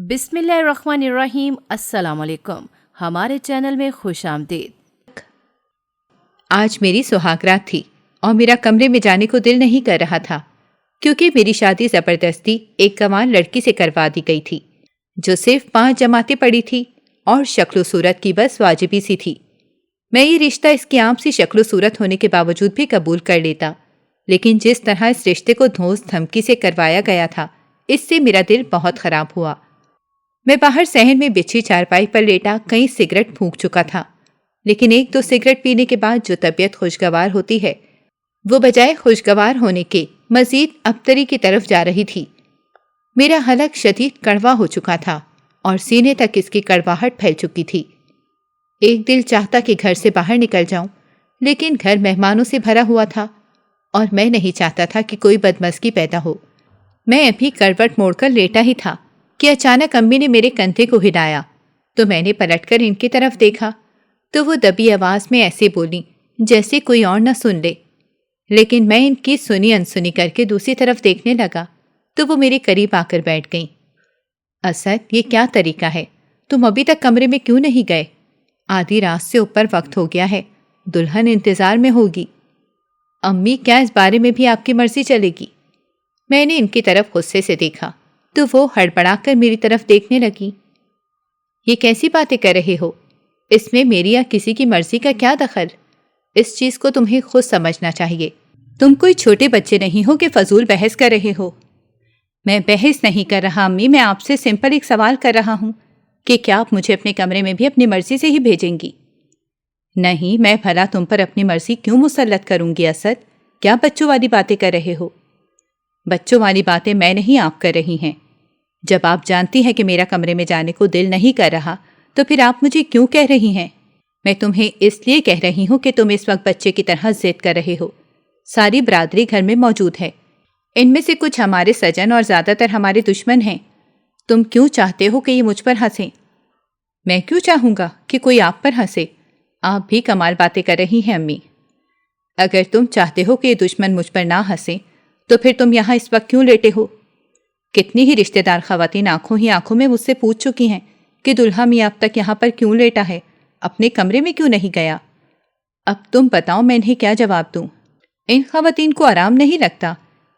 بسم اللہ الرحمن الرحیم۔ السلام علیکم، ہمارے چینل میں خوش آمدید۔ آج میری سہاگ رات تھی اور میرا کمرے میں جانے کو دل نہیں کر رہا تھا کیونکہ میری شادی زبردستی ایک کمال لڑکی سے کروا دی گئی تھی جو صرف 5 جماعتیں پڑھی تھی اور شکل و صورت کی بس واجبی سی تھی۔ میں یہ رشتہ اس کی عام سی شکل و صورت ہونے کے باوجود بھی قبول کر لیتا، لیکن جس طرح اس رشتے کو دھوس دھمکی سے کروایا گیا تھا اس سے میرا دل بہت خراب ہوا۔ میں باہر صحن میں بچھی چارپائی پر لیٹا کئی سگریٹ پھونک چکا تھا، لیکن 1-2 سگریٹ پینے کے بعد جو طبیعت خوشگوار ہوتی ہے وہ بجائے خوشگوار ہونے کے مزید ابتری کی طرف جا رہی تھی۔ میرا حلق شدید کڑوا ہو چکا تھا اور سینے تک اس کی کڑواہٹ پھیل چکی تھی۔ ایک دل چاہتا کہ گھر سے باہر نکل جاؤں، لیکن گھر مہمانوں سے بھرا ہوا تھا اور میں نہیں چاہتا تھا کہ کوئی بدمزگی پیدا ہو۔ میں ابھی کروٹ موڑ کر لیٹا ہی تھا کہ اچانک امی نے میرے کندھے کو ہلایا تو میں نے پلٹ کر ان کی طرف دیکھا تو وہ دبی آواز میں ایسے بولی جیسے کوئی اور نہ سن لے، لیکن میں ان کی سنی انسنی کر کے دوسری طرف دیکھنے لگا تو وہ میرے قریب آ کر بیٹھ گئیں۔ اسد، یہ کیا طریقہ ہے؟ تم ابھی تک کمرے میں کیوں نہیں گئے؟ آدھی رات سے اوپر وقت ہو گیا ہے، دلہن انتظار میں ہوگی۔ امی، کیا اس بارے میں بھی آپ کی مرضی چلے گی؟ میں نے ان کی طرف غصے سے دیکھا تو وہ ہڑبڑا کر میری طرف دیکھنے لگی۔ یہ کیسی باتیں کر رہے ہو؟ اس میں میری یا کسی کی مرضی کا کیا دخل؟ اس چیز کو تمہیں خود سمجھنا چاہیے۔ تم کوئی چھوٹے بچے نہیں ہو کہ فضول بحث کر رہے ہو۔ میں بحث نہیں کر رہا امی، میں آپ سے سمپل ایک سوال کر رہا ہوں کہ کیا آپ مجھے اپنے کمرے میں بھی اپنی مرضی سے ہی بھیجیں گی؟ نہیں، میں بھلا تم پر اپنی مرضی کیوں مسلط کروں گی اسد؟ کیا بچوں والی باتیں کر رہے ہو؟ بچوں والی باتیں میں نہیں، آپ کر رہی ہیں۔ جب آپ جانتی ہیں کہ میرا کمرے میں جانے کو دل نہیں کر رہا تو پھر آپ مجھے کیوں کہہ رہی ہیں؟ میں تمہیں اس لیے کہہ رہی ہوں کہ تم اس وقت بچے کی طرح ضد کر رہے ہو۔ ساری برادری گھر میں موجود ہے، ان میں سے کچھ ہمارے سجن اور زیادہ تر ہمارے دشمن ہیں۔ تم کیوں چاہتے ہو کہ یہ مجھ پر ہنسیں؟ میں کیوں چاہوں گا کہ کوئی آپ پر ہنسے؟ آپ بھی کمال باتیں کر رہی ہیں امی۔ اگر تم چاہتے ہو کہ یہ دشمن مجھ پر نہ ہنسیں تو پھر تم یہاں اس وقت کیوں لیٹے ہو؟ کتنی ہی رشتہ دار خواتین آنکھوں میں مجھ سے پوچھ چکی ہیں کہ دلہا میاں اب تک یہاں پر کیوں لیٹا ہے، اپنے کمرے میں کیوں نہیں گیا؟ اب تم بتاؤ میں انہیں کیا جواب دوں؟ ان خواتین کو آرام نہیں لگتا،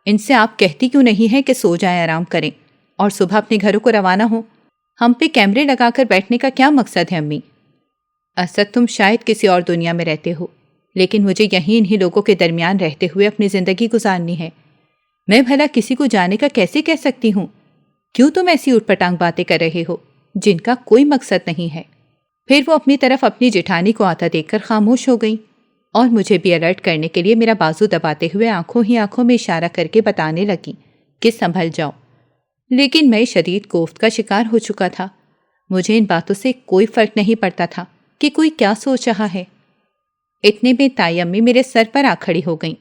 ان سے آپ کہتی کیوں نہیں ہیں کہ سو جائیں، آرام کریں اور صبح اپنے گھروں کو روانہ ہوں؟ ہم پہ کیمرے لگا کر بیٹھنے کا کیا مقصد ہے امی؟ اسد، تم شاید کسی اور دنیا میں رہتے ہو، لیکن مجھے یہیں انہی لوگوں کے درمیان رہتے ہوئے اپنی زندگی گزارنی ہے۔ میں بھلا کسی کو جانے کا کیسے کہہ سکتی ہوں؟ کیوں تم ایسی اٹھ پٹانگ باتیں کر رہے ہو جن کا کوئی مقصد نہیں ہے؟ پھر وہ اپنی طرف اپنی جٹھانی کو آتا دیکھ کر خاموش ہو گئیں اور مجھے بھی الرٹ کرنے کے لیے میرا بازو دباتے ہوئے آنکھوں میں اشارہ کر کے بتانے لگی کہ سنبھل جاؤ۔ لیکن میں شدید کوفت کا شکار ہو چکا تھا۔ مجھے ان باتوں سے کوئی فرق نہیں پڑتا تھا کہ کوئی کیا سوچ رہا ہے۔ اتنے میں تائی امی میرے سر پر آ کھڑی ہو گئیں۔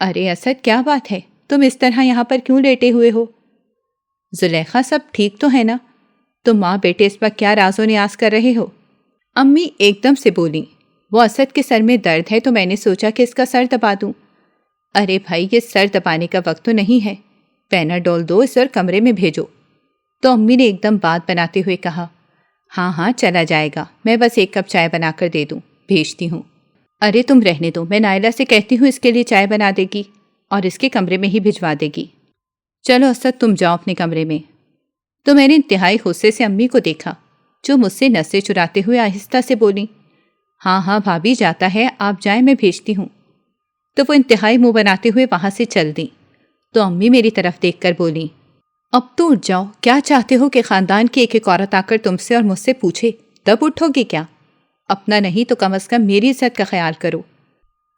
ارے اسد، کیا بات ہے؟ تم اس طرح یہاں پر کیوں لیٹے ہوئے ہو؟ زلیخا، سب ٹھیک تو ہے نا؟ تم ماں بیٹے اس وقت کیا راز و نیاز کر رہے ہو؟ امی ایک دم سے بولیں، وہ اسد کے سر میں درد ہے تو میں نے سوچا کہ اس کا سر دبا دوں۔ ارے بھائی، یہ سر دبانے کا وقت تو نہیں ہے، پیناڈول دو، اس اور کمرے میں بھیجو۔ تو امی نے ایک دم بات بناتے ہوئے کہا، ہاں چلا جائے گا، میں بس 1 کپ چائے بنا کر دے دوں، بھیجتی ہوں۔ ارے تم رہنے دو، میں نائلہ سے کہتی ہوں اس کے لیے چائے بنا دے گی اور اس کے کمرے میں ہی بھجوا دے گی۔ چلو اسد، تم جاؤ اپنے کمرے میں۔ تو میں نے انتہائی غصے سے امی کو دیکھا جو مجھ سے نظریں چراتے ہوئے آہستہ سے بولیں، ہاں بھابھی، جاتا ہے، آپ جائیں، میں بھیجتی ہوں۔ تو وہ انتہائی منہ بناتے ہوئے وہاں سے چل دیں۔ تو امی میری طرف دیکھ کر بولیں، اب تو اٹھ جاؤ، کیا چاہتے ہو کہ خاندان کی ایک عورت آ کر تم سے اور مجھ سے پوچھے تب اٹھو گے کیا؟ اپنا نہیں تو کم از کم میری عزت کا خیال کرو۔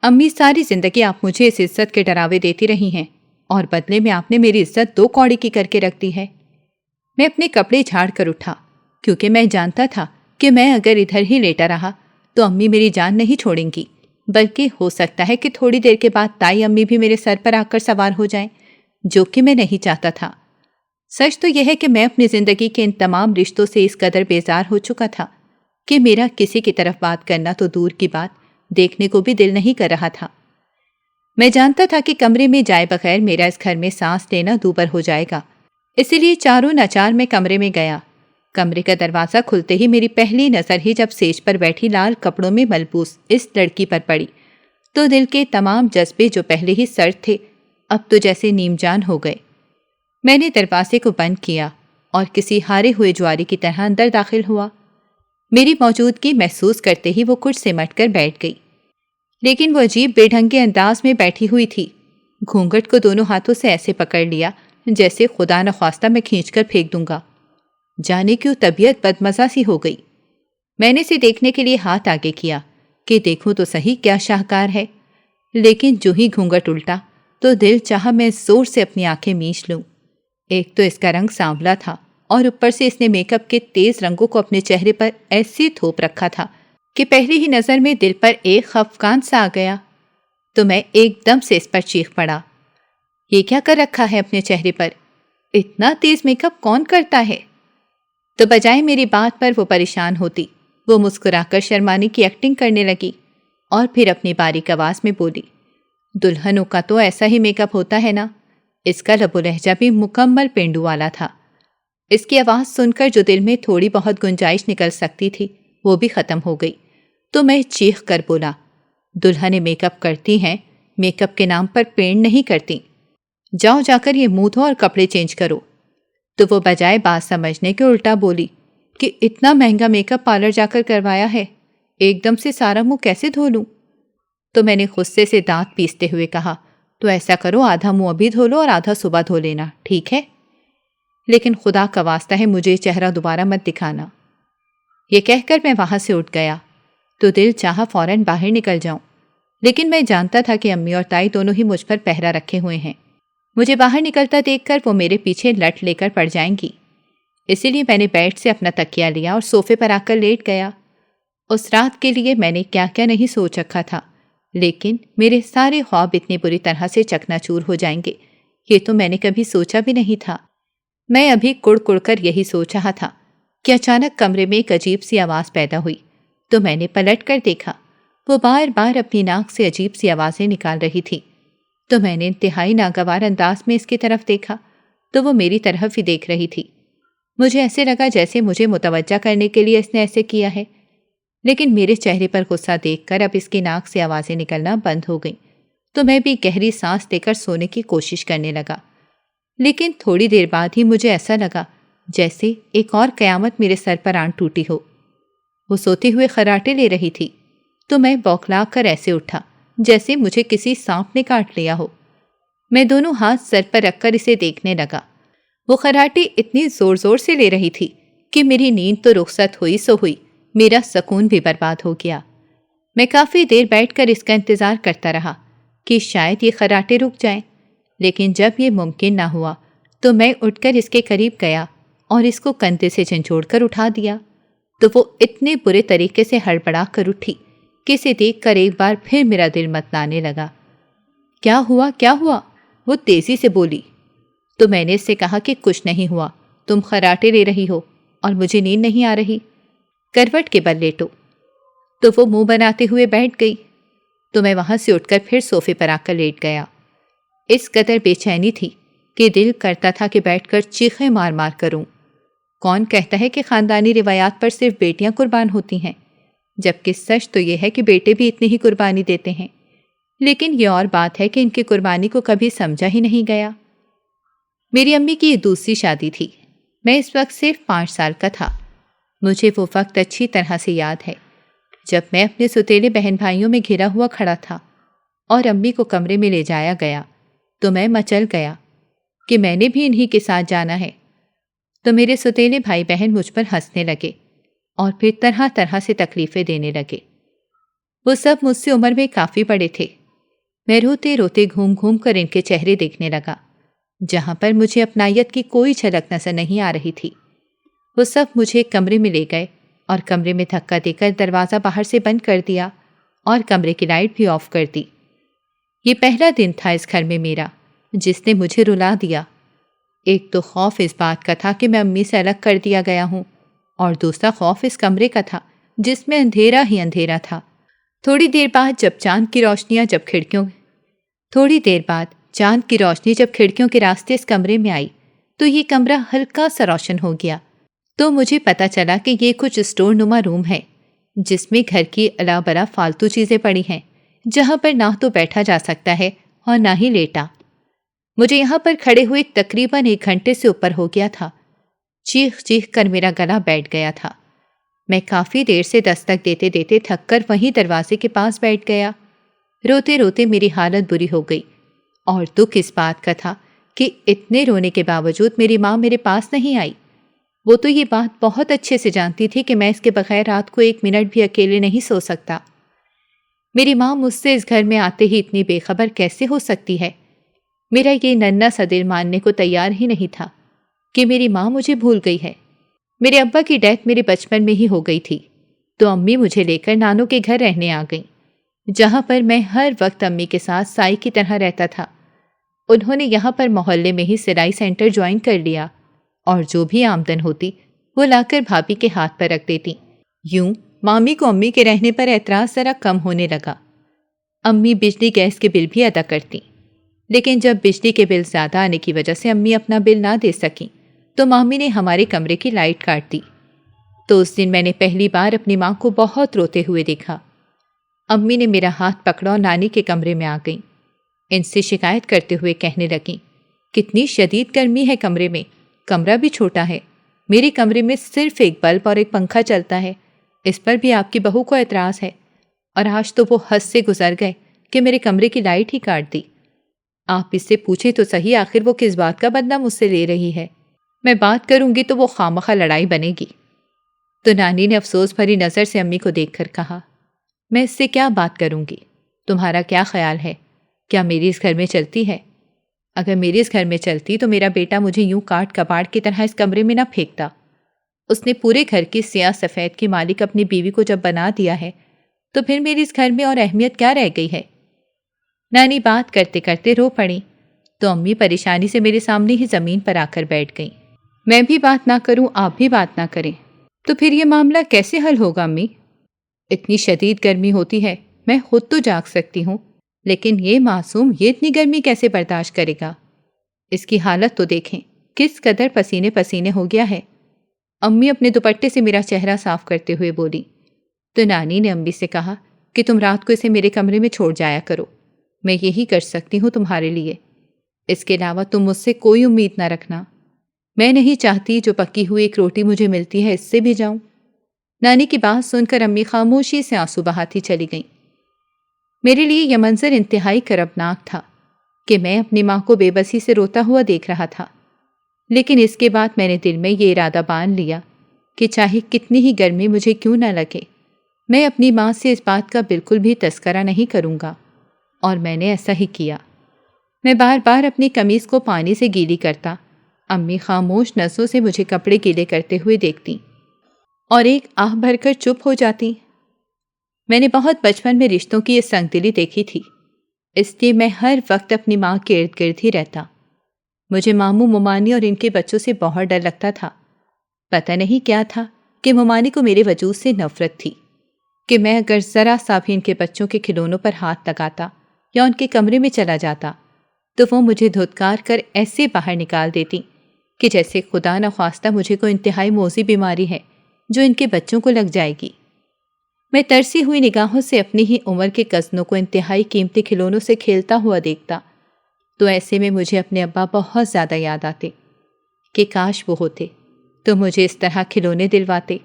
امی، ساری زندگی آپ مجھے اس عزت کے ڈراوے دیتی رہی ہیں اور بدلے میں آپ نے میری عزت 2 کوڑی کی کر کے رکھ دی ہے۔ میں اپنے کپڑے جھاڑ کر اٹھا کیونکہ میں جانتا تھا کہ میں اگر ادھر ہی لیٹا رہا تو امی میری جان نہیں چھوڑیں گی، بلکہ ہو سکتا ہے کہ تھوڑی دیر کے بعد تائی امی بھی میرے سر پر آ کر سوار ہو جائیں، جو کہ میں نہیں چاہتا تھا۔ سچ تو یہ ہے کہ میں اپنی زندگی کے ان تمام رشتوں سے اس قدر بیزار ہو چکا تھا کہ میرا کسی کی طرف بات کرنا تو دور کی بات، دیکھنے کو بھی دل نہیں کر رہا تھا۔ میں جانتا تھا کہ کمرے میں جائے بغیر میرا اس گھر میں سانس لینا دوبر ہو جائے گا، اسی لیے چاروں ناچار میں کمرے میں گیا۔ کمرے کا دروازہ کھلتے ہی میری پہلی نظر ہی جب سیج پر بیٹھی لال کپڑوں میں ملبوس اس لڑکی پر پڑی تو دل کے تمام جذبے جو پہلے ہی سرد تھے اب تو جیسے نیم جان ہو گئے۔ میں نے دروازے کو بند کیا اور کسی ہارے ہوئے جواری کی طرح اندر داخل ہوا۔ میری موجودگی محسوس کرتے ہی وہ کچھ سمٹ کر بیٹھ گئی، لیکن وہ عجیب بے ڈھنگے انداز میں بیٹھی ہوئی تھی۔ گھونگھٹ کو دونوں ہاتھوں سے ایسے پکڑ لیا جیسے خدا نخواستہ میں کھینچ کر پھینک دوں گا۔ جانے کیوں طبیعت بدمزہ سی ہو گئی۔ میں نے اسے دیکھنے کے لیے ہاتھ آگے کیا کہ دیکھوں تو صحیح کیا شاہکار ہے، لیکن جو ہی گھونگھٹ الٹا تو دل چاہا میں زور سے اپنی آنکھیں میچ لوں۔ ایک تو اس کا رنگ سانولا تھا اور اوپر سے اس نے میک اپ کے تیز رنگوں کو اپنے چہرے پر ایسے تھوپ رکھا تھا کہ پہلی ہی نظر میں دل پر ایک خفقان سا آ گیا تو میں ایک دم سے اس پر چیخ پڑا۔ یہ کیا کر رکھا ہے اپنے چہرے پر؟ اتنا تیز میک اپ کون کرتا ہے؟ تو بجائے میری بات پر وہ پریشان ہوتی، وہ مسکرا کر شرمانے کی ایکٹنگ کرنے لگی اور پھر اپنی باریک آواز میں بولی، دلہنوں کا تو ایسا ہی میک اپ ہوتا ہے نا۔ اس کا لب و لہجہ بھی مکمل پینڈو والا تھا۔ اس کی آواز سن کر جو دل میں تھوڑی بہت گنجائش نکل سکتی تھی وہ بھی ختم ہو گئی، تو میں چیخ کر بولا، دلہنیں میک اپ کرتی ہیں، میک اپ کے نام پر پینڈ نہیں کرتی۔ جاؤ جا کر یہ منہ دھو اور کپڑے چینج کرو۔ تو وہ بجائے بات سمجھنے کے الٹا بولی کہ اتنا مہنگا میک اپ پارلر جا کر کروایا ہے، ایک دم سے سارا منہ کیسے دھو لوں؟ تو میں نے غصے سے دانت پیستے ہوئے کہا، تو ایسا کرو آدھا منہ ابھی دھو لو اور آدھا صبح دھو لینا، ٹھیک ہے؟ لیکن خدا کا واسطہ ہے مجھے چہرہ دوبارہ مت دکھانا۔ یہ کہہ کر میں وہاں سے اٹھ گیا تو دل چاہا فوراً باہر نکل جاؤں، لیکن میں جانتا تھا کہ امی اور تائی دونوں ہی مجھ پر پہرا رکھے ہوئے ہیں۔ مجھے باہر نکلتا دیکھ کر وہ میرے پیچھے لٹ لے کر پڑ جائیں گی، اسی لیے میں نے بیڈ سے اپنا تکیہ لیا اور صوفے پر آ کر لیٹ گیا۔ اس رات کے لیے میں نے کیا کیا نہیں سوچ رکھا تھا، لیکن میرے سارے خواب اتنی بری طرح سے چکنا چور ہو جائیں گے یہ تو میں نے کبھی سوچا بھی نہیں تھا۔ میں ابھی کڑ کڑ کر یہی سوچ رہا تھا کہ اچانک کمرے میں ایک عجیب سی آواز پیدا ہوئی تو میں نے پلٹ کر دیکھا، وہ بار بار اپنی ناک سے عجیب سی آوازیں نکال رہی تھی۔ تو میں نے انتہائی ناگوار انداز میں اس کی طرف دیکھا تو وہ میری طرف ہی دیکھ رہی تھی۔ مجھے ایسے لگا جیسے مجھے متوجہ کرنے کے لیے اس نے ایسے کیا ہے، لیکن میرے چہرے پر غصہ دیکھ کر اب اس کی ناک سے آوازیں نکلنا بند ہو گئیں تو میں بھی گہری سانس لے کر سونے کی کوشش کرنے لگا۔ لیکن تھوڑی دیر بعد ہی مجھے ایسا لگا جیسے ایک اور قیامت میرے سر پر آن ٹوٹی ہو۔ وہ سوتے ہوئے خراٹے لے رہی تھی تو میں بوکھلا کر ایسے اٹھا جیسے مجھے کسی سانپ نے کاٹ لیا ہو۔ میں دونوں ہاتھ سر پر رکھ کر اسے دیکھنے لگا۔ وہ خراٹے اتنی زور زور سے لے رہی تھی کہ میری نیند تو رخصت ہوئی سو ہوئی، میرا سکون بھی برباد ہو گیا۔ میں کافی دیر بیٹھ کر اس کا انتظار کرتا رہا کہ شاید یہ خراٹے رک جائیں، لیکن جب یہ ممکن نہ ہوا تو میں اٹھ کر اس کے قریب گیا اور اس کو کندھے سے جھنجھوڑ کر اٹھا دیا تو وہ اتنے برے طریقے سے ہڑبڑا کر اٹھی کہ اسے دیکھ کر ایک بار پھر میرا دل متلانے لگا۔ کیا ہوا کیا ہوا؟ وہ تیزی سے بولی۔ تو میں نے اس سے کہا کہ کچھ نہیں ہوا، تم خراٹے لے رہی ہو اور مجھے نیند نہیں آ رہی، کروٹ کے بل لیٹو۔ تو وہ منہ بناتے ہوئے بیٹھ گئی تو میں وہاں سے اٹھ کر پھر صوفے پر آ کر لیٹ گیا۔ اس قدر بے چینی تھی کہ دل کرتا تھا کہ بیٹھ کر چیخیں مار مار کروں۔ کون کہتا ہے کہ خاندانی روایات پر صرف بیٹیاں قربان ہوتی ہیں، جبکہ سچ تو یہ ہے کہ بیٹے بھی اتنی ہی قربانی دیتے ہیں، لیکن یہ اور بات ہے کہ ان کی قربانی کو کبھی سمجھا ہی نہیں گیا۔ میری امی کی یہ دوسری شادی تھی۔ میں اس وقت صرف 5 سال کا تھا۔ مجھے وہ وقت اچھی طرح سے یاد ہے جب میں اپنے ستیلے بہن بھائیوں میں گھرا ہوا کھڑا تھا اور امی کو کمرے میں لے جایا گیا تو میں مچل گیا کہ میں نے بھی انہی کے ساتھ جانا ہے۔ تو میرے ستیلے بھائی بہن مجھ پر ہنسنے لگے اور پھر طرح طرح سے تکلیفیں دینے لگے۔ وہ سب مجھ سے عمر میں کافی بڑے تھے۔ میں روتے روتے گھوم گھوم کر ان کے چہرے دیکھنے لگا جہاں پر مجھے اپنائیت کی کوئی جھلک نظر نہیں آ رہی تھی۔ وہ سب مجھے ایک کمرے میں لے گئے اور کمرے میں دھکا دے کر دروازہ باہر سے بند کر دیا اور کمرے کی لائٹ بھی آف کر دی۔ یہ پہلا دن تھا اس گھر میں میرا جس نے مجھے رلا دیا۔ ایک تو خوف اس بات کا تھا کہ میں امی سے الگ کر دیا گیا ہوں، اور دوسرا خوف اس کمرے کا تھا جس میں اندھیرا ہی اندھیرا تھا۔ تھوڑی دیر بعد چاند کی روشنی جب کھڑکیوں کے راستے اس کمرے میں آئی تو یہ کمرہ ہلکا سا روشن ہو گیا، تو مجھے پتا چلا کہ یہ کچھ اسٹور نما روم ہے جس میں گھر کی الا بلا فالتو چیزیں پڑی ہیں، جہاں پر نہ تو بیٹھا جا سکتا ہے اور نہ ہی لیٹا۔ مجھے یہاں پر کھڑے ہوئے تقریباً 1 گھنٹے سے اوپر ہو گیا تھا۔ چیخ چیخ کر میرا گلا بیٹھ گیا تھا۔ میں کافی دیر سے دستک دیتے دیتے تھک کر وہیں دروازے کے پاس بیٹھ گیا۔ روتے روتے میری حالت بری ہو گئی، اور دکھ اس بات کا تھا کہ اتنے رونے کے باوجود میری ماں میرے پاس نہیں آئی۔ وہ تو یہ بات بہت اچھے سے جانتی تھی کہ میں اس کے بغیر رات کو 1 منٹ بھی اکیلے نہیں سو سکتا۔ میری ماں مجھ سے اس گھر میں آتے ہی اتنی بے خبر کیسے ہو سکتی ہے؟ میرا یہ ننھا سا دل ماننے کو تیار ہی نہیں تھا کہ میری ماں مجھے بھول گئی ہے۔ میرے ابا کی ڈیتھ میرے بچپن میں ہی ہو گئی تھی، تو امی مجھے لے کر نانو کے گھر رہنے آ گئیں، جہاں پر میں ہر وقت امی کے ساتھ سائی کی طرح رہتا تھا۔ انہوں نے یہاں پر محلے میں ہی سلائی سینٹر جوائن کر لیا، اور جو بھی آمدن ہوتی وہ لا کر بھابھی کے ہاتھ پر رکھ دیتی۔ یوں مامی کو امی کے رہنے پر اعتراض ذرا کم ہونے لگا۔ امی بجلی گیس کے بل بھی ادا کرتی، لیکن جب بجلی کے بل زیادہ آنے کی وجہ سے امی اپنا بل نہ دے سکیں تو مامی نے ہمارے کمرے کی لائٹ کاٹ دی۔ تو اس دن میں نے پہلی بار اپنی ماں کو بہت روتے ہوئے دیکھا۔ امی نے میرا ہاتھ پکڑا اور نانی کے کمرے میں آ گئیں۔ ان سے شکایت کرتے ہوئے کہنے لگیں، کتنی شدید گرمی ہے کمرے میں، کمرہ بھی چھوٹا ہے، میرے کمرے میں صرف 1 بلب اور 1 پنکھا چلتا ہے، اس پر بھی آپ کی بہو کو اعتراض ہے، اور آج تو وہ حد سے گزر گئے کہ میرے کمرے کی لائٹ ہی کاٹ دی۔ آپ اس سے پوچھیں تو صحیح، آخر وہ کس بات کا بدلہ مجھ سے لے رہی ہے؟ میں بات کروں گی تو وہ خامخواہ لڑائی بنے گی۔ تو نانی نے افسوس بھری نظر سے امی کو دیکھ کر کہا، میں اس سے کیا بات کروں گی؟ تمہارا کیا خیال ہے؟ کیا میری اس گھر میں چلتی ہے؟ اگر میری اس گھر میں چلتی تو میرا بیٹا مجھے یوں کاٹ کباڑ کی طرح اس کمرے میں نہ پھینکتا۔ اس نے پورے گھر کی سیاہ سفید کی مالک اپنی بیوی کو جب بنا دیا ہے تو پھر میری اس گھر میں اور اہمیت کیا رہ گئی ہے؟ نانی بات کرتے کرتے رو پڑی، تو امی پریشانی سے میرے سامنے ہی زمین پر آ کر بیٹھ گئیں۔ میں بھی بات نہ کروں، آپ بھی بات نہ کریں، تو پھر یہ معاملہ کیسے حل ہوگا امی؟ اتنی شدید گرمی ہوتی ہے، میں خود تو جاگ سکتی ہوں، لیکن یہ معصوم یہ اتنی گرمی کیسے برداشت کرے گا؟ اس کی حالت تو دیکھیں، کس قدر پسینے پسینے ہو گیا ہے۔ امی اپنے دوپٹے سے میرا چہرہ صاف کرتے ہوئے بولی۔ تو نانی نے امی سے کہا کہ تم رات کو اسے میرے کمرے میں چھوڑ جایا کرو، میں یہی کر سکتی ہوں تمہارے لیے، اس کے علاوہ تم مجھ سے کوئی امید نہ رکھنا۔ میں نہیں چاہتی جو پکی ہوئی 1 روٹی مجھے ملتی ہے اس سے بھی جاؤں۔ نانی کی بات سن کر امی خاموشی سے آنسو بہاتی چلی گئیں۔ میرے لیے یہ منظر انتہائی کربناک تھا کہ میں اپنی ماں کو بے بسی سے روتا ہوا دیکھ رہا تھا، لیکن اس کے بعد میں نے دل میں یہ ارادہ باندھ لیا کہ چاہے کتنی ہی گرمی مجھے کیوں نہ لگے، میں اپنی ماں سے اس بات کا بالکل بھی تذکرہ نہیں کروں گا، اور میں نے ایسا ہی کیا۔ میں بار بار اپنی قمیض کو پانی سے گیلی کرتا، امی خاموش نظروں سے مجھے کپڑے گیلے کرتے ہوئے دیکھتی اور ایک آہ بھر کر چپ ہو جاتی۔ میں نے بہت بچپن میں رشتوں کی یہ سنگ دلی دیکھی تھی، اس لیے میں ہر وقت اپنی ماں کے ارد گرد ہی رہتا۔ مجھے ماموں ممانی اور ان کے بچوں سے بہت ڈر لگتا تھا۔ پتہ نہیں کیا تھا کہ ممانی کو میرے وجود سے نفرت تھی، کہ میں اگر ذرا سا بھی ان کے بچوں کے کھلونوں پر ہاتھ لگاتا یا ان کے کمرے میں چلا جاتا تو وہ مجھے دھتکار کر ایسے باہر نکال دیتی کہ جیسے خدا نخواستہ مجھے کوئی انتہائی موذی بیماری ہے جو ان کے بچوں کو لگ جائے گی۔ میں ترسی ہوئی نگاہوں سے اپنی ہی عمر کے کزنوں کو انتہائی قیمتی کھلونوں سے کھیلتا ہوا دیکھتا، تو ایسے میں مجھے اپنے ابا بہت زیادہ یاد آتے کہ کاش وہ ہوتے تو مجھے اس طرح کھلونے دلواتے۔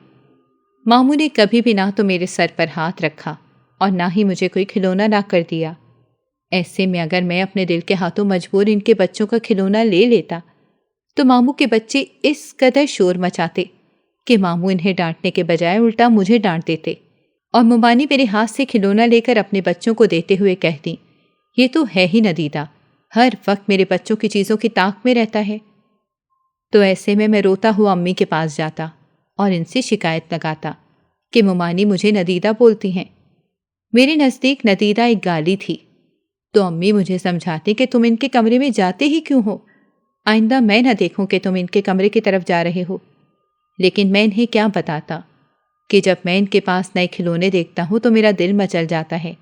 ماموں نے کبھی بھی نہ تو میرے سر پر ہاتھ رکھا اور نہ ہی مجھے کوئی کھلونا لا کر دیا۔ ایسے میں اگر میں اپنے دل کے ہاتھوں مجبور ان کے بچوں کا کھلونا لے لیتا تو ماموں کے بچے اس قدر شور مچاتے کہ ماموں انہیں ڈانٹنے کے بجائے الٹا مجھے ڈانٹ دیتے، اور ممانی میرے ہاتھ سے کھلونا لے کر اپنے بچوں کو دیتے ہوئے کہتی، یہ تو ہے ہی ندیدہ، ہر وقت میرے بچوں کی چیزوں کی طاق میں رہتا ہے۔ تو ایسے میں روتا ہوا امی کے پاس جاتا اور ان سے شکایت لگاتا کہ ممانی مجھے ندیدہ بولتی ہیں۔ میرے نزدیک ندیدہ ایک گالی تھی، تو امی مجھے سمجھاتی کہ تم ان کے کمرے میں جاتے ہی کیوں ہو؟ آئندہ میں نہ دیکھوں کہ تم ان کے کمرے کی طرف جا رہے ہو۔ لیکن میں انہیں کیا بتاتا کہ جب میں ان کے پاس نئے کھلونے دیکھتا ہوں تو میرا دل مچل جاتا ہے۔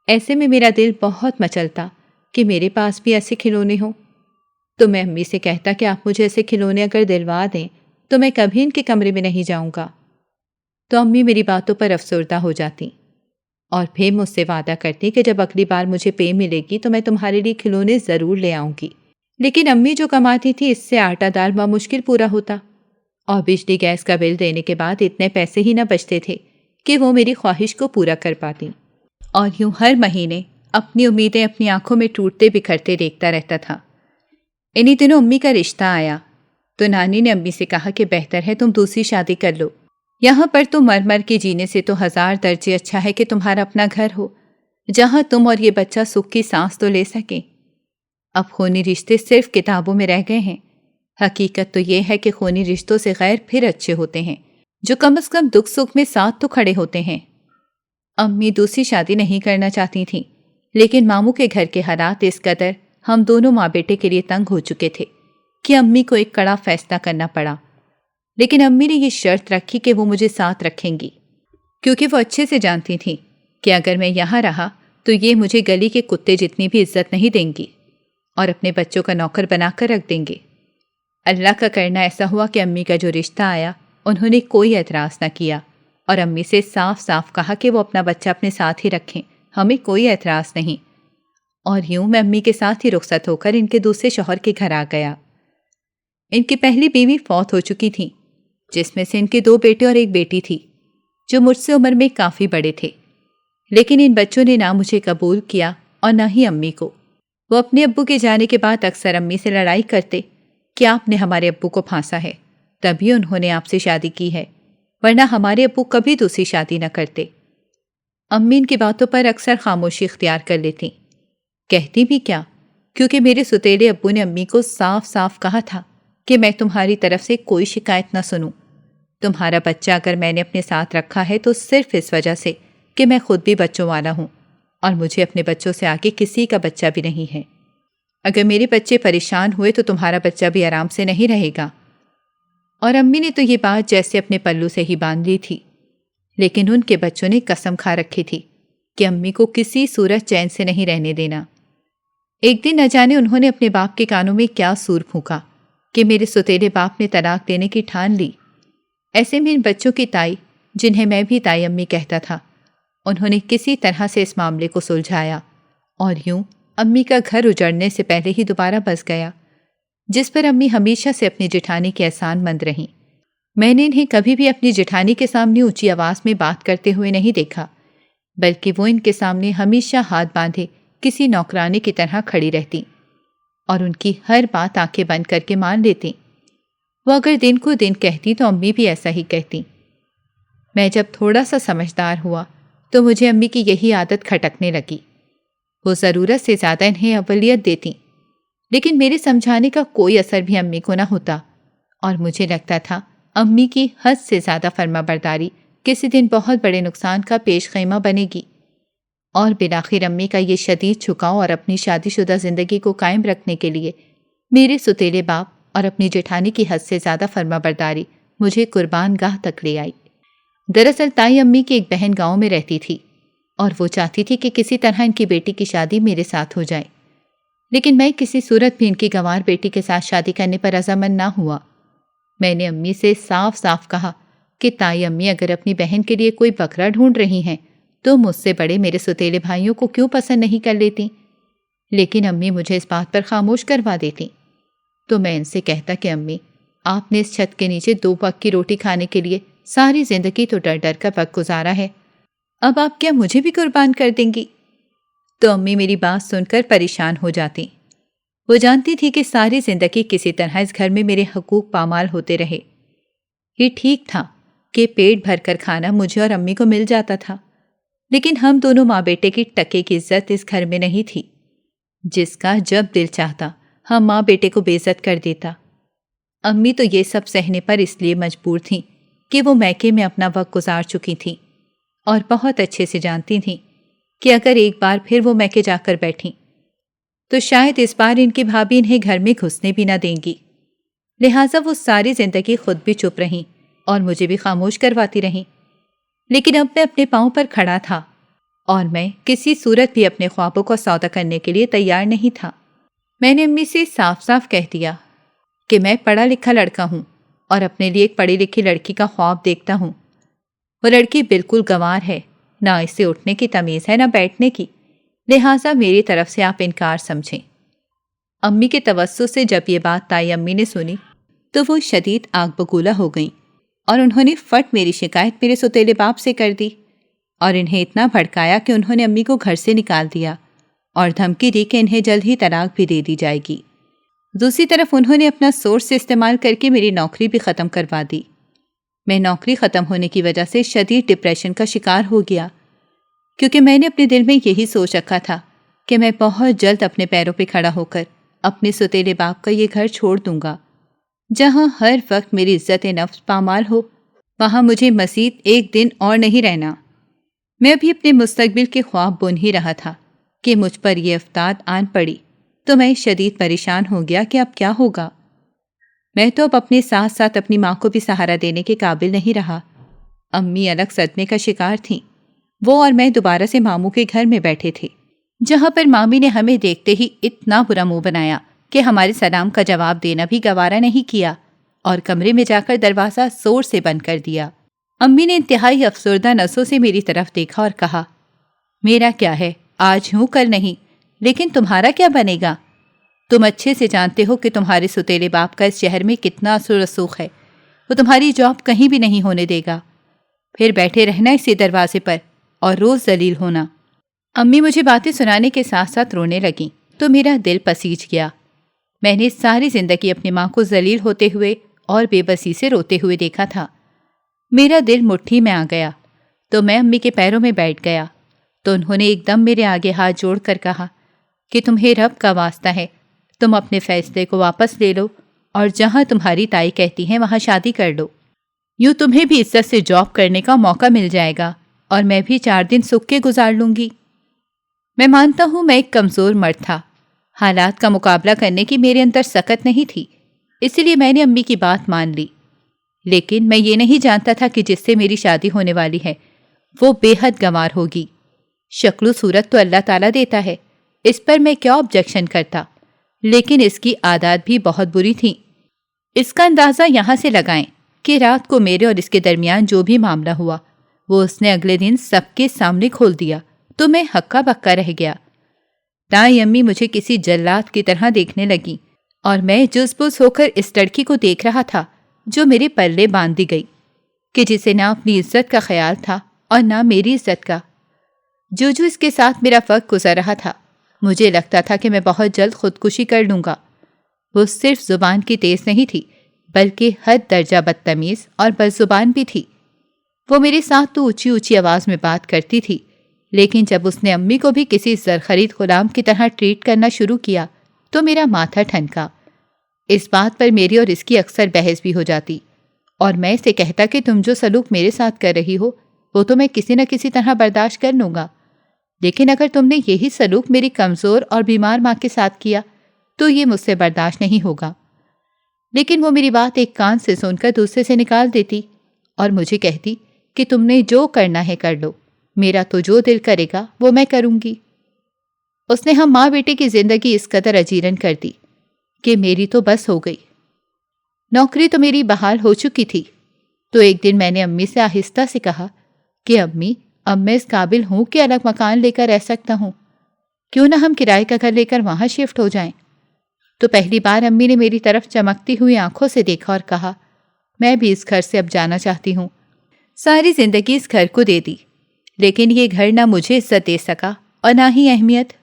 ایسے میں میرا دل بہت مچلتا کہ میرے پاس بھی ایسے کھلونے ہوں۔ تو میں امی سے کہتا کہ آپ مجھے ایسے کھلونے اگر دلوا دیں تو میں کبھی ان کے کمرے میں نہیں جاؤں گا۔ تو امی میری باتوں پر افسردہ ہو جاتی اور پھر مجھ سے وعدہ کرتی کہ جب اگلی بار مجھے پے ملے گی تو میں تمہارے لیے کھلونے ضرور لے آؤں گی۔ لیکن امی جو کماتی تھی اس سے آٹا دال بمشکل پورا ہوتا، اور بجلی گیس کا بل دینے کے بعد اتنے پیسے ہی نہ بچتے تھے کہ وہ میری خواہش کو پورا کر پاتی، اور یوں ہر مہینے اپنی امیدیں اپنی آنکھوں میں ٹوٹتے بکھرتے دیکھتا رہتا تھا۔ انہی دنوں امی کا رشتہ آیا تو نانی نے امی سے کہا کہ بہتر ہے تم دوسری شادی کر لو، یہاں پر تو مر مر کے جینے سے تو 1000 درجے اچھا ہے کہ تمہارا اپنا گھر ہو جہاں تم اور یہ بچہ سکھ کی سانس تو لے سکیں۔ اب خونی رشتے صرف کتابوں میں رہ گئے ہیں، حقیقت تو یہ ہے کہ خونی رشتوں سے غیر پھر اچھے ہوتے ہیں جو کم از کم دکھ سکھ میں ساتھ تو کھڑے ہوتے ہیں۔ امی دوسری شادی نہیں کرنا چاہتی تھیں، لیکن ماموں کے گھر کے حالات اس قدر ہم دونوں ماں بیٹے کے لیے تنگ ہو چکے تھے کہ امی کو ایک کڑا فیصلہ کرنا پڑا۔ لیکن امی نے یہ شرط رکھی کہ وہ مجھے ساتھ رکھیں گی، کیونکہ وہ اچھے سے جانتی تھیں کہ اگر میں یہاں رہا تو یہ مجھے گلی کے کتے جتنی بھی عزت نہیں دیں گی اور اپنے بچوں کا نوکر بنا کر رکھ دیں گے۔ اللہ کا کرنا ایسا ہوا کہ امی کا جو رشتہ آیا انہوں نے کوئی اعتراض نہ کیا اور امی سے صاف صاف کہا کہ وہ اپنا بچہ اپنے ساتھ ہی رکھیں، ہمیں کوئی اعتراض نہیں۔ اور یوں میں امی کے ساتھ ہی رخصت ہو کر ان کے دوسرے شوہر کے گھر آ گیا۔ ان کی پہلی بیوی فوت ہو چکی تھی، جس میں سے ان کے 2 بیٹے اور 1 بیٹی تھی جو مجھ سے عمر میں کافی بڑے تھے، لیکن ان بچوں نے نہ مجھے قبول کیا اور نہ ہی امی کو۔ وہ اپنے ابو کے جانے کے بعد اکثر امی سے لڑائی کرتے کہ آپ نے ہمارے ابو کو پھانسا ہے، تبھی انہوں نے آپ سے شادی کی ہے، ورنہ ہمارے ابو کبھی دوسری شادی نہ کرتے۔ امی ان کی باتوں پر اکثر خاموشی اختیار کر لیتی، کہتی بھی کیا، کیونکہ میرے ستیلے ابو نے امی کو صاف صاف کہا تھا کہ میں تمہاری طرف سے کوئی شکایت نہ سنوں، تمہارا بچہ اگر میں نے اپنے ساتھ رکھا ہے تو صرف اس وجہ سے کہ میں خود بھی بچوں والا ہوں اور مجھے اپنے بچوں سے آگے کسی کا بچہ بھی نہیں ہے۔ اگر میرے بچے پریشان ہوئے تو تمہارا بچہ بھی آرام سے نہیں رہے گا۔ اور امی نے تو یہ بات جیسے اپنے پلو سے ہی باندھ لی تھی، لیکن ان کے بچوں نے قسم کھا رکھی تھی کہ امی کو کسی صورت چین سے نہیں رہنے دینا۔ ایک دن نہ جانے انہوں نے اپنے باپ کے کانوں میں کیا سور پھونکا کہ میرے ستیلے باپ نے طلاق دینے کی ٹھان لی۔ ایسے میں ان بچوں کی تائی، جنہیں میں بھی تائی امی کہتا تھا، انہوں نے کسی طرح سے اس معاملے کو سلجھایا اور یوں امی کا گھر اجڑنے سے پہلے ہی دوبارہ بس گیا، جس پر امی ہمیشہ سے اپنی جٹھانی کے احسان مند رہیں۔ میں نے انہیں کبھی بھی اپنی جٹھانی کے سامنے اونچی آواز میں بات کرتے ہوئے نہیں دیکھا، بلکہ وہ ان کے سامنے ہمیشہ ہاتھ باندھے کسی نوکرانے کی طرح کھڑی رہتی اور ان کی ہر بات آنکھیں بند کر کے مان لیتی۔ وہ اگر دن کو دن کہتی تو امی بھی ایسا ہی کہتی۔ میں جب تھوڑا سا سمجھدار ہوا تو مجھے امی کی یہی عادت کھٹکنے لگی۔ وہ ضرورت سے زیادہ انہیں اولیت دیتی، لیکن میرے سمجھانے کا کوئی اثر بھی امی کو نہ ہوتا، اور مجھے لگتا تھا امی کی حد سے زیادہ فرما برداری کسی دن بہت بڑے نقصان کا پیش خیمہ بنے گی، اور بالآخر امی کا یہ شدید جھکاؤ اور اپنی شادی شدہ زندگی کو قائم رکھنے کے لیے میرے ستیلے باپ اور اپنی جٹھانی کی حد سے زیادہ فرما برداری مجھے قربان گاہ تک لے آئی۔ دراصل تائی امی کی ایک بہن گاؤں میں رہتی تھی اور وہ چاہتی تھی کہ کسی طرح ان کی بیٹی کی شادی میرے ساتھ ہو جائے، لیکن میں کسی صورت بھی ان کی گنوار بیٹی کے ساتھ شادی کرنے پر رضامند نہ ہوا۔ میں نے امی سے صاف صاف کہا کہ تائی امی اگر اپنی بہن کے لیے کوئی بکرا ڈھونڈ رہی ہیں تو مجھ سے بڑے میرے ستیلے بھائیوں کو کیوں پسند نہیں کر لیتی، لیکن امی مجھے اس بات پر خاموش کروا دیتی۔ تو میں ان سے کہتا کہ امی، آپ نے اس چھت کے نیچے 2 وقت کی روٹی کھانے کے لیے ساری زندگی تو ڈر ڈر کر وقت گزارا ہے، اب آپ کیا مجھے بھی قربان کر دیں گی؟ تو امی میری بات سن کر پریشان ہو جاتی۔ وہ جانتی تھی کہ ساری زندگی کسی طرح اس گھر میں میرے حقوق پامال ہوتے رہے۔ یہ ٹھیک تھا کہ پیٹ بھر کر کھانا مجھے اور امی کو مل جاتا تھا، لیکن ہم دونوں ماں بیٹے کی ٹکے کی عزت اس گھر میں نہیں تھی، جس کا جب دل چاہتا ہم ماں بیٹے کو بے عزت کر دیتا۔ امی تو یہ سب سہنے پر اس لیے مجبور تھیں کہ وہ میکے میں اپنا وقت گزار چکی تھیں اور بہت اچھے سے جانتی تھیں کہ اگر ایک بار پھر وہ میکے جا کر بیٹھیں تو شاید اس بار ان کی بھابھی انہیں گھر میں گھسنے بھی نہ دیں گی، لہٰذا وہ ساری زندگی خود بھی چپ رہیں اور مجھے بھی خاموش کرواتی رہیں۔ لیکن اب میں اپنے پاؤں پر کھڑا تھا اور میں کسی صورت بھی اپنے خوابوں کو سودا کرنے کے لیے تیار نہیں تھا۔ میں نے امی سے صاف صاف کہہ دیا کہ میں پڑھا لکھا لڑکا ہوں اور اپنے لیے ایک پڑھی لکھی لڑکی کا خواب دیکھتا ہوں۔ وہ لڑکی بالکل گنوار ہے، نہ اسے اٹھنے کی تمیز ہے نہ بیٹھنے کی، لہٰذا میری طرف سے آپ انکار سمجھیں۔ امی کے توسط سے جب یہ بات تائی امی نے سنی تو وہ شدید آگ بگولا ہو گئیں اور انہوں نے فٹ میری شکایت میرے سوتیلے باپ سے کر دی اور انہیں اتنا بھڑکایا کہ انہوں نے امی کو گھر سے نکال دیا اور دھمکی دی کہ انہیں جلد ہی طلاق بھی دے دی جائے گی۔ دوسری طرف انہوں نے اپنا سورس استعمال کر کے میری نوکری بھی ختم کروا دی۔ میں نوکری ختم ہونے کی وجہ سے شدید ڈپریشن کا شکار ہو گیا، کیونکہ میں نے اپنے دل میں یہی سوچ رکھا تھا کہ میں بہت جلد اپنے پیروں پہ کھڑا ہو کر اپنے سوتیلے باپ کا یہ گھر چھوڑ دوں گا، جہاں ہر وقت میری عزت نفس پامال ہو، وہاں مجھے مزید ایک دن اور نہیں رہنا۔ میں ابھی اپنے مستقبل کے خواب بن ہی رہا تھا کہ مجھ پر یہ افتاد آن پڑی تو میں شدید پریشان ہو گیا کہ اب کیا ہوگا۔ میں تو اب اپنے ساتھ ساتھ اپنی ماں کو بھی سہارا دینے کے قابل نہیں رہا۔ امی الگ صدمے کا شکار تھیں۔ وہ اور میں دوبارہ سے ماموں کے گھر میں بیٹھے تھے، جہاں پر مامی نے ہمیں دیکھتے ہی اتنا برا منہ بنایا کہ ہمارے سلام کا جواب دینا بھی گوارا نہیں کیا اور کمرے میں جا کر دروازہ زور سے بند کر دیا۔ امی نے انتہائی افسردہ نظروں سے میری طرف دیکھا اور کہا، میرا کیا ہے، آج ہوں کل نہیں، لیکن تمہارا کیا بنے گا؟ تم اچھے سے جانتے ہو کہ تمہارے سوتیلے باپ کا اس شہر میں کتنا اثر و رسوخ ہے، وہ تمہاری جاب کہیں بھی نہیں ہونے دے گا، پھر بیٹھے رہنا اسی دروازے پر اور روز ذلیل ہونا۔ امی مجھے باتیں سنانے کے ساتھ ساتھ رونے لگیں تو میرا دل پسیج گیا۔ میں نے ساری زندگی اپنی ماں کو ذلیل ہوتے ہوئے اور بے بسی سے روتے ہوئے دیکھا تھا۔ میرا دل مٹھی میں آ گیا تو میں امی کے پیروں میں بیٹھ گیا تو انہوں نے ایک دم میرے آگے ہاتھ جوڑ کر کہا کہ تمہیں رب کا واسطہ ہے، تم اپنے فیصلے کو واپس لے لو اور جہاں تمہاری تائی کہتی ہیں وہاں شادی کر لو، یوں تمہیں بھی عزت سے جاب کرنے کا موقع مل جائے گا اور میں بھی 4 دن سکھ کے گزار لوں گی۔ میں مانتا ہوں میں ایک کمزور مرد تھا، حالات کا مقابلہ کرنے کی میرے اندر سکت نہیں تھی، اسی لیے میں نے امی کی بات مان لی، لیکن میں یہ نہیں جانتا تھا کہ جس سے میری شادی ہونے والی ہے وہ بے حد گنوار ہوگی۔ شکل و صورت تو اللہ تعالیٰ دیتا ہے، اس پر میں کیا آبجیکشن کرتا، لیکن اس کی عادات بھی بہت بری تھیں۔ اس کا اندازہ یہاں سے لگائیں کہ رات کو میرے اور اس کے درمیان جو بھی معاملہ ہوا وہ اس نے اگلے دن سب کے سامنے کھول دیا تو میں ہکا بکا رہ گیا۔ تائی امی مجھے کسی جلاد کی طرح دیکھنے لگی اور میں جز بز ہو کر اس لڑکی کو دیکھ رہا تھا جو میرے پلے باندھ دی گئی، کہ جسے نہ اپنی عزت کا خیال تھا اور نہ میری عزت کا۔ جو اس کے ساتھ میرا وقت گزر رہا تھا مجھے لگتا تھا کہ میں بہت جلد خودکشی کر لوں گا۔ وہ صرف زبان کی تیز نہیں تھی بلکہ حد درجہ بدتمیز اور بد زبان بھی تھی۔ وہ میرے ساتھ تو اونچی اونچی آواز میں بات کرتی تھی، لیکن جب اس نے امی کو بھی کسی زرخرید غلام کی طرح ٹریٹ کرنا شروع کیا تو میرا ماتھا ٹھنکا۔ اس بات پر میری اور اس کی اکثر بحث بھی ہو جاتی اور میں اسے کہتا کہ تم جو سلوک میرے ساتھ کر رہی ہو وہ تو میں کسی نہ کسی طرح برداشت کر لوں گا، لیکن اگر تم نے یہی سلوک میری کمزور اور بیمار ماں کے ساتھ کیا تو یہ مجھ سے برداشت نہیں ہوگا۔ لیکن وہ میری بات ایک کان سے سن کر دوسرے سے نکال دیتی اور مجھے کہتی کہ تم نے جو کرنا ہے کر لو، میرا تو جو دل کرے گا وہ میں کروں گی۔ اس نے ہم ماں بیٹے کی زندگی اس قدر اجیرن کر دی کہ میری تو بس ہو گئی۔ نوکری تو میری بحال ہو چکی تھی تو ایک دن میں نے امی سے آہستہ سے کہا کہ امی، اب میں اس قابل ہوں کہ الگ مکان لے کر رہ سکتا ہوں، کیوں نہ ہم کرائے کا گھر لے کر وہاں شفٹ ہو جائیں؟ تو پہلی بار امی نے میری طرف چمکتی ہوئی آنکھوں سے دیکھا اور کہا، میں بھی اس گھر سے اب جانا چاہتی ہوں۔ ساری زندگی اس گھر کو دے دی لیکن یہ گھر نہ مجھے عزت دے سکا اور نہ ہی اہمیت۔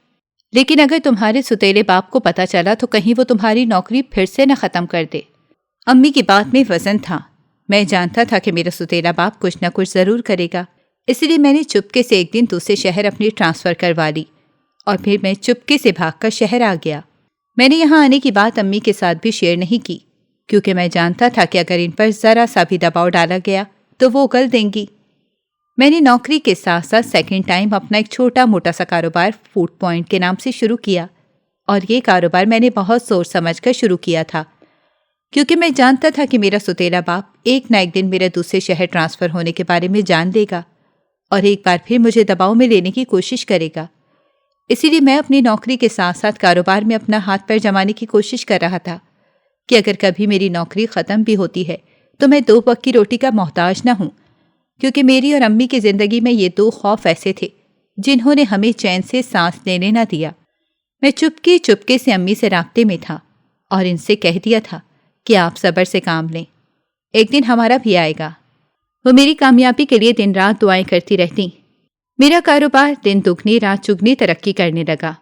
لیکن اگر تمہارے ستیلے باپ کو پتہ چلا تو کہیں وہ تمہاری نوکری پھر سے نہ ختم کر دے۔ امی کی بات میں وزن تھا، میں جانتا تھا کہ میرا ستیلا باپ کچھ نہ کچھ ضرور کرے گا، اس لیے میں نے چپکے سے ایک دن دوسرے شہر اپنی ٹرانسفر کروا لی اور پھر میں چپکے سے بھاگ کر شہر آ گیا۔ میں نے یہاں آنے کی بات امی کے ساتھ بھی شیئر نہیں کی کیونکہ میں جانتا تھا کہ اگر ان پر ذرا سا بھی دباؤ ڈالا گیا تو وہ اگل دیں گی۔ میں نے نوکری کے ساتھ ساتھ سیکنڈ ٹائم اپنا ایک چھوٹا موٹا سا کاروبار فوڈ پوائنٹ کے نام سے شروع کیا، اور یہ کاروبار میں نے بہت سوچ سمجھ کر شروع کیا تھا کیونکہ میں جانتا تھا کہ میرا ستیلا باپ ایک نہ ایک دن میرے دوسرے شہر ٹرانسفر ہونے کے بارے میں جان لے گا اور ایک بار پھر مجھے دباؤ میں لینے کی کوشش کرے گا۔ اسی لیے میں اپنی نوکری کے ساتھ ساتھ کاروبار میں اپنا ہاتھ پیر جمانے کی کوشش کر رہا تھا کہ اگر کبھی میری نوکری ختم بھی ہوتی ہے تو میں 2 وقت کی روٹی کا محتاج نہ ہوں، کیونکہ میری اور امی کی زندگی میں یہ 2 خوف ایسے تھے جنہوں نے ہمیں چین سے سانس لینے نہ دیا۔ میں چپکے سے امی سے رابطے میں تھا اور ان سے کہہ دیا تھا کہ آپ صبر سے کام لیں، ایک دن ہمارا بھی آئے گا۔ وہ میری کامیابی کے لیے دن رات دعائیں کرتی رہتی۔ میرا کاروبار دن دگنی رات چگنی ترقی کرنے لگا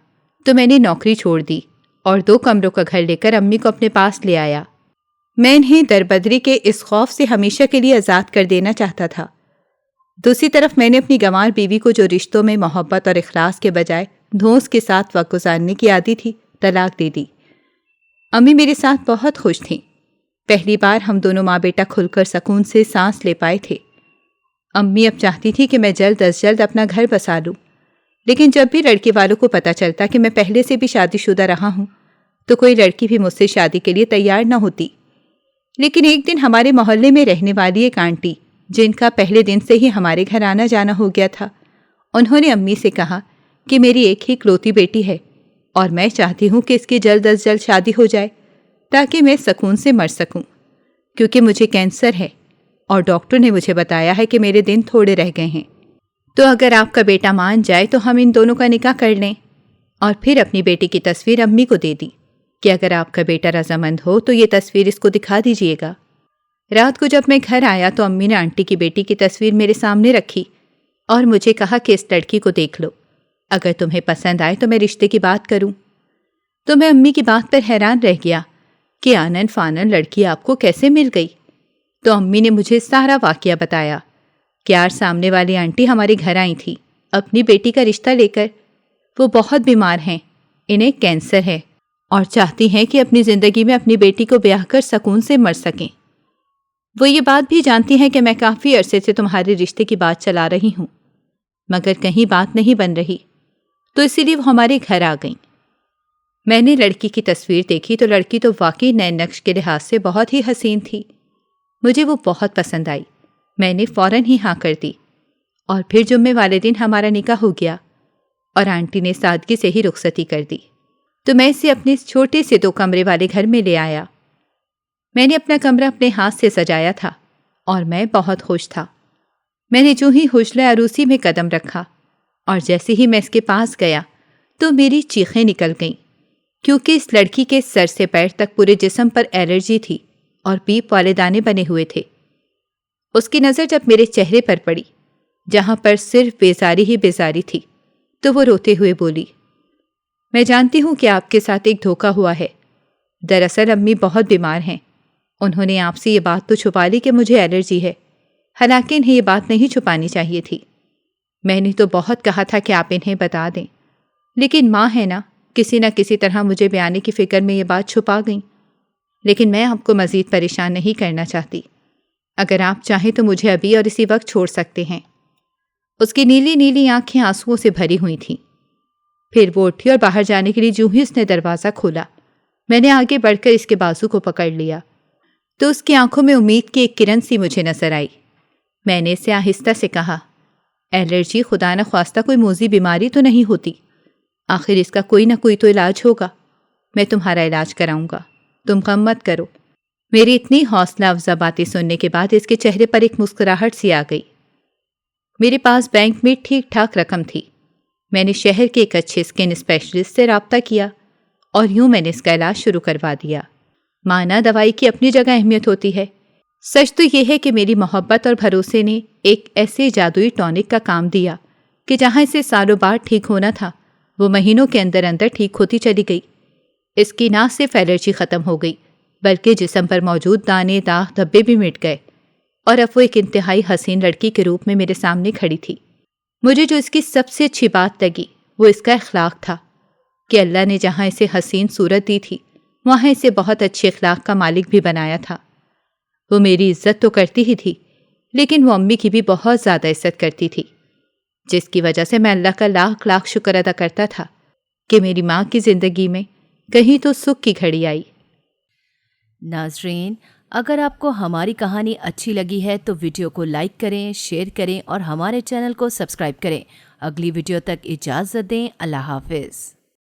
تو میں نے نوکری چھوڑ دی اور 2 کمروں کا گھر لے کر امی کو اپنے پاس لے آیا۔ میں انہیں دربدری کے اس خوف سے ہمیشہ کے لیے آزاد کر دینا چاہتا تھا۔ دوسری طرف میں نے اپنی گنوار بیوی کو، جو رشتوں میں محبت اور اخلاص کے بجائے دھونس کے ساتھ وقت گزارنے کی عادی تھی، طلاق دے دی۔ امی میرے ساتھ بہت خوش تھیں۔ پہلی بار ہم دونوں ماں بیٹا کھل کر سکون سے سانس لے پائے تھے۔ امی اب چاہتی تھی کہ میں جلد از جلد اپنا گھر بسا لوں، لیکن جب بھی لڑکی والوں کو پتہ چلتا کہ میں پہلے سے بھی شادی شدہ رہا ہوں تو کوئی لڑکی بھی مجھ سے شادی کے لیے تیار نہ ہوتی۔ لیکن ایک دن ہمارے محلے میں رہنے والی ایک آنٹی، جن کا پہلے دن سے ہی ہمارے گھر آنا جانا ہو گیا تھا، انہوں نے امی سے کہا کہ میری ایک ہی اکلوتی بیٹی ہے اور میں چاہتی ہوں کہ اس کی جلد از جلد شادی ہو جائے تاکہ میں سکون سے مر سکوں، کیونکہ مجھے کینسر ہے اور ڈاکٹر نے مجھے بتایا ہے کہ میرے دن تھوڑے رہ گئے ہیں۔ تو اگر آپ کا بیٹا مان جائے تو ہم ان دونوں کا نکاح کر لیں۔ اور پھر اپنی بیٹی کی تصویر امی کو دے دی کہ اگر آپ کا بیٹا رضامند ہو تو یہ تصویر اس کو دکھا دیجیے گا۔ رات کو جب میں گھر آیا تو امی نے آنٹی کی بیٹی کی تصویر میرے سامنے رکھی اور مجھے کہا کہ اس لڑکی کو دیکھ لو، اگر تمہیں پسند آئے تو میں رشتے کی بات کروں۔ تو میں امی کی بات پر حیران رہ گیا کہ آنن فانن لڑکی آپ کو کیسے مل گئی؟ تو امی نے مجھے سارا واقعہ بتایا کہ آج سامنے والی آنٹی ہمارے گھر آئی تھی اپنی بیٹی کا رشتہ لے کر۔ وہ بہت بیمار ہیں، انہیں کینسر ہے اور چاہتی ہیں کہ اپنی زندگی میں اپنی بیٹی کو بیاہ کر سکون سے مر سکیں۔ وہ یہ بات بھی جانتی ہیں کہ میں کافی عرصے سے تمہارے رشتے کی بات چلا رہی ہوں، مگر کہیں بات نہیں بن رہی، تو اسی لیے وہ ہمارے گھر آ گئیں۔ میں نے لڑکی کی تصویر دیکھی تو لڑکی تو واقعی نئے نقش کے لحاظ سے بہت ہی حسین تھی۔ مجھے وہ بہت پسند آئی۔ میں نے فوراً ہی ہاں کر دی اور پھر جمعے والے دن ہمارا نکاح ہو گیا اور آنٹی نے سادگی سے ہی رخصتی کر دی۔ تو میں اسے اپنے چھوٹے سے 2 کمرے والے گھر میں لے آیا۔ میں نے اپنا کمرہ اپنے ہاتھ سے سجایا تھا اور میں بہت خوش تھا۔ میں نے جو ہی حجلہ عروسی میں قدم رکھا اور جیسے ہی میں اس کے پاس گیا تو میری چیخیں نکل گئیں، کیونکہ اس لڑکی کے سر سے پیر تک پورے جسم پر الرجی تھی اور پیپ والے دانے بنے ہوئے تھے۔ اس کی نظر جب میرے چہرے پر پڑی، جہاں پر صرف بیزاری ہی بیزاری تھی، تو وہ روتے ہوئے بولی، میں جانتی ہوں کہ آپ کے ساتھ ایک دھوکہ ہوا ہے۔ دراصل امی بہت بیمار ہیں۔ انہوں نے آپ سے یہ بات تو چھپا لی کہ مجھے الرجی ہے، حالانکہ انہیں یہ بات نہیں چھپانی چاہیے تھی۔ میں نے تو بہت کہا تھا کہ آپ انہیں بتا دیں، لیکن ماں ہے نا، کسی نہ کسی طرح مجھے بیانے کی فکر میں یہ بات چھپا گئیں۔ لیکن میں آپ کو مزید پریشان نہیں کرنا چاہتی۔ اگر آپ چاہیں تو مجھے ابھی اور اسی وقت چھوڑ سکتے ہیں۔ اس کی نیلی نیلی آنکھیں آنسوؤں سے بھری ہوئی تھیں۔ پھر وہ اٹھی اور باہر جانے کے لیے جو ہی اس نے دروازہ کھولا، میں نے آگے بڑھ کر اس کے بازو کو پکڑ لیا تو اس کی آنکھوں میں امید کی ایک کرن سی مجھے نظر آئی۔ میں نے اسے آہستہ سے کہا، الرجی خدا نہ خواستہ کوئی موذی بیماری تو نہیں ہوتی، آخر اس کا کوئی نہ کوئی تو علاج ہوگا۔ میں تمہارا علاج کراؤں گا، تم غم مت کرو۔ میری اتنی حوصلہ افزا باتیں سننے کے بعد اس کے چہرے پر ایک مسکراہٹ سی آ گئی۔ میرے پاس بینک میں ٹھیک ٹھاک رقم تھی۔ میں نے شہر کے ایک اچھے اسکن اسپیشلسٹ سے رابطہ کیا اور یوں میں نے اس کا علاج شروع کروا دیا۔ مانا دوائی کی اپنی جگہ اہمیت ہوتی ہے۔ سچ تو یہ ہے کہ میری محبت اور بھروسے نے ایک ایسے جادوئی ٹونک کا کام دیا کہ جہاں اسے سالوں بعد ٹھیک ہونا تھا، وہ مہینوں کے اندر اندر ٹھیک ہوتی چلی گئی۔ اس کی نہ صرف الرجی ختم ہو گئی بلکہ جسم پر موجود دانے داغ دھبے بھی مٹ گئے، اور اب وہ ایک انتہائی حسین لڑکی کے روپ میں میرے سامنے کھڑی تھی۔ مجھے جو اس کی سب سے اچھی بات لگی وہ اس کا اخلاق تھا کہ اللہ نے جہاں اسے حسین صورت دی تھی وہاں اسے بہت اچھے اخلاق کا مالک بھی بنایا تھا۔ وہ میری عزت تو کرتی ہی تھی، لیکن وہ امی کی بھی بہت زیادہ عزت کرتی تھی، جس کی وجہ سے میں اللہ کا لاکھ لاکھ شکر ادا کرتا تھا کہ میری ماں کی زندگی میں کہیں تو سکھ کی گھڑی آئی۔ ناظرین، اگر آپ کو ہماری کہانی اچھی لگی ہے تو ویڈیو کو لائک کریں، شیئر کریں اور ہمارے چینل کو سبسکرائب کریں اگلی ویڈیو تک اجازت دیں. اللہ حافظ.